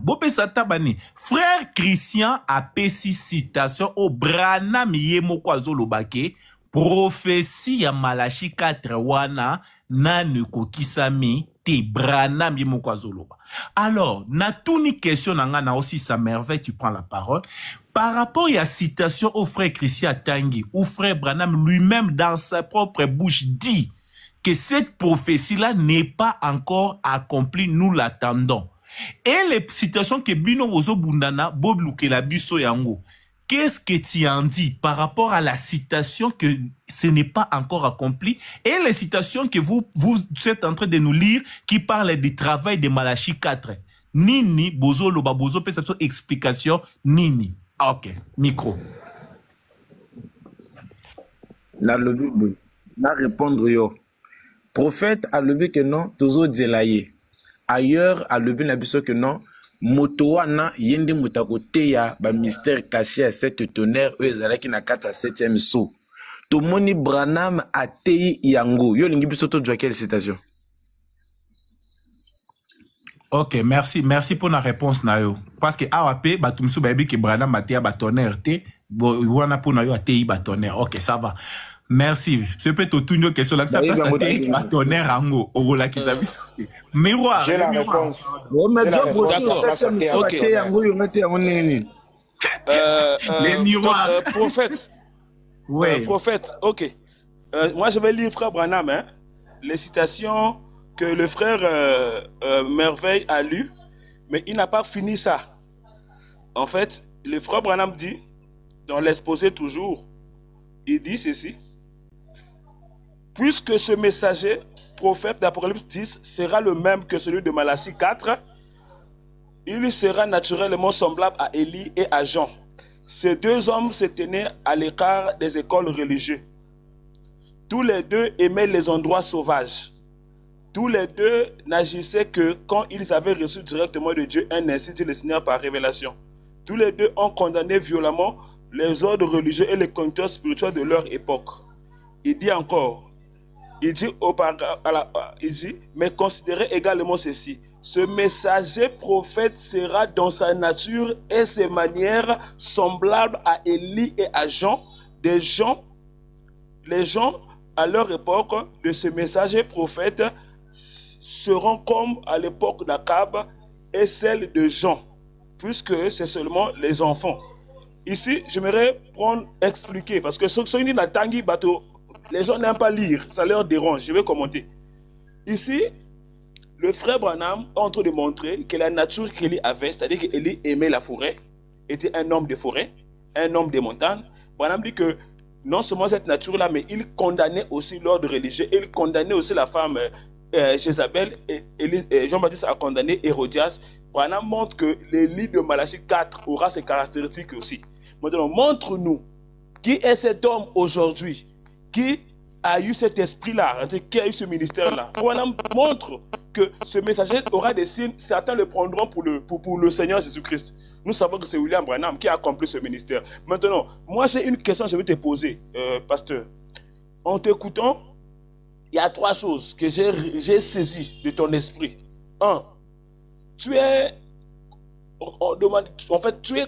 bopesa tabani frère Christian a pesi citation au Branham yemoko azolobake prophétie ya Malachi 4 wana na ne kokisami te Branham yemoko azoloba. Alors na tuni question nanga na aussi sa merveille tu prends la parole par rapport à la citation au frère Christian Tangi où frère Branham lui-même dans sa propre bouche dit que cette prophétie-là n'est pas encore accomplie, nous l'attendons. Et les citations que Bino Bozo Bundana, Bob Lukela Biso Yango, qu'est-ce que tu en dis par rapport à la citation que ce n'est pas encore accompli et les citations que vous êtes en train de nous lire qui parlent du travail de Malachi 4? Nini, Bozo Loba, Bozo, explication, Nini. Ah, ok, micro. Dans le but, na répondre yo. Prophète a levé que non, toujours delaye. Ailleurs, a levé l'abisso que non, motowana yendi mutako teya ba mystère caché à cette tonnerre ezala ki na 4 à 7e saut. To moni Branham a tei yango. Yo lingi biso to joie quelle citation? Ok, merci pour la réponse nayo. Parce que AWP batumsu baby que Branham a teya ba tonnerre te, wana pour nayo a tei ba tonnerre. Ok, ça va. Merci. C'est peut-être tout une question là que ça passe à tes tonnerre ango au la qui s'abisse. Miroir. J'ai la réponse. Les miroirs. Prophète. Oui. Prophète. Ok. Moi je vais lire frère Branham hein, les citations que le frère Merveille a lues, mais il n'a pas fini ça. En fait, le frère Branham dit dans l'exposé toujours, il dit ceci. Puisque ce messager, prophète d'Apocalypse 10, sera le même que celui de Malachi 4, il sera naturellement semblable à Élie et à Jean. Ces deux hommes se tenaient à l'écart des écoles religieuses. Tous les deux aimaient les endroits sauvages. Tous les deux n'agissaient que quand ils avaient reçu directement de Dieu un ainsi dit le Seigneur par révélation. Tous les deux ont condamné violemment les ordres religieux et les conducteurs spirituels de leur époque. Il dit encore, il dit, mais considérez également ceci. Ce messager prophète sera dans sa nature et ses manières semblables à Élie et à Jean. Les gens à leur époque de ce messager prophète seront comme à l'époque d'Akab et celle de Jean, puisque c'est seulement les enfants. Ici, j'aimerais expliquer, parce que ceux qui sont dans Tangi Bateau, les gens n'aiment pas lire, ça leur dérange. Je vais commenter. Ici, le frère Branham est en train de montrer que la nature qu'Élie avait, c'est-à-dire qu'Élie aimait la forêt, était un homme de forêt, un homme des montagnes. Branham dit que non seulement cette nature-là, mais il condamnait aussi l'ordre religieux, il condamnait aussi la femme Jézabel, et Jean-Baptiste a condamné Hérodias. Branham montre que l'Élie de Malachi 4 aura ses caractéristiques aussi. Maintenant, montre-nous qui est cet homme aujourd'hui qui a eu cet esprit-là, qui a eu ce ministère-là. Branham montre que ce messager aura des signes, certains le prendront pour le Seigneur Jésus-Christ. Nous savons que c'est William Branham qui a accompli ce ministère. Maintenant, moi j'ai une question que je vais te poser, pasteur. En t'écoutant, il y a 3 choses que j'ai saisies de ton esprit. 1, tu es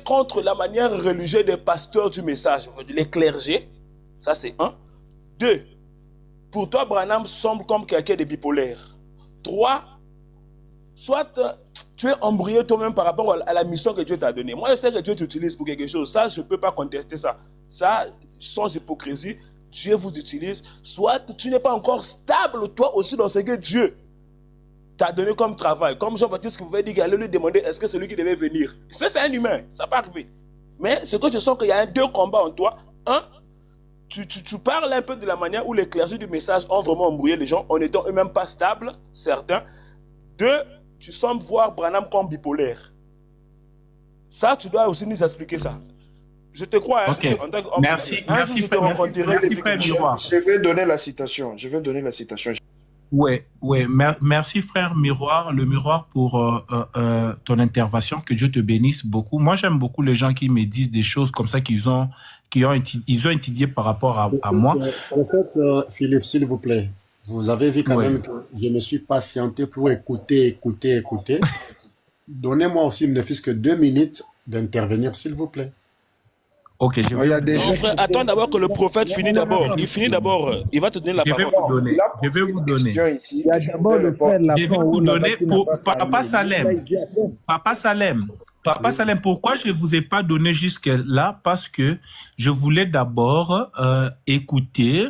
contre la manière religieuse des pasteurs du message, les clergés. Ça c'est 1. 2, pour toi, Branham semble comme quelqu'un de bipolaire. 3, soit tu es embrouillé toi-même par rapport à la mission que Dieu t'a donnée. Moi, je sais que Dieu t'utilise pour quelque chose. Ça, je ne peux pas contester ça. Ça, sans hypocrisie, Dieu vous utilise. Soit tu n'es pas encore stable, toi aussi, dans ce que Dieu t'a donné comme travail. Comme Jean-Baptiste qui pouvait dire qu'il allait lui demander est-ce que c'est lui qui devait venir. Ça, c'est un humain. Ça peut arriver. Mais ce que je sens qu'il y a 2 combats en toi. 1, tu parles un peu de la manière où les clergés du message ont vraiment embrouillé les gens en n'étant eux-mêmes pas stables, certains. 2, tu sembles voir Branham comme bipolaire. Ça, tu dois aussi nous expliquer ça. Je te crois. Hein, ok. Merci frère Miroir. Je vais donner la citation. Ouais, merci frère Miroir, le Miroir pour ton intervention, que Dieu te bénisse beaucoup. Moi j'aime beaucoup les gens qui me disent des choses comme ça qu'ils ont étudié par rapport à moi. En fait, Philippe, s'il vous plaît, vous avez vu quand même que je me suis patienté pour écouter. Donnez-moi aussi, ne fût-ce que 2 minutes d'intervenir, s'il vous plaît. Ok, je Il y a vais, des Non, gens frère, attends d'abord que le prophète finisse d'abord. Il finit d'abord. Il va te donner la je vais parole. vous donner. Je vais vous donner. ici. Il y a d'abord le frère Je vais Lafont vous ou donner là-bas qui n'a pour pas Papa parlé. Salem. Papa Salem, pourquoi je ne vous ai pas donné jusque-là? Parce que je voulais d'abord écouter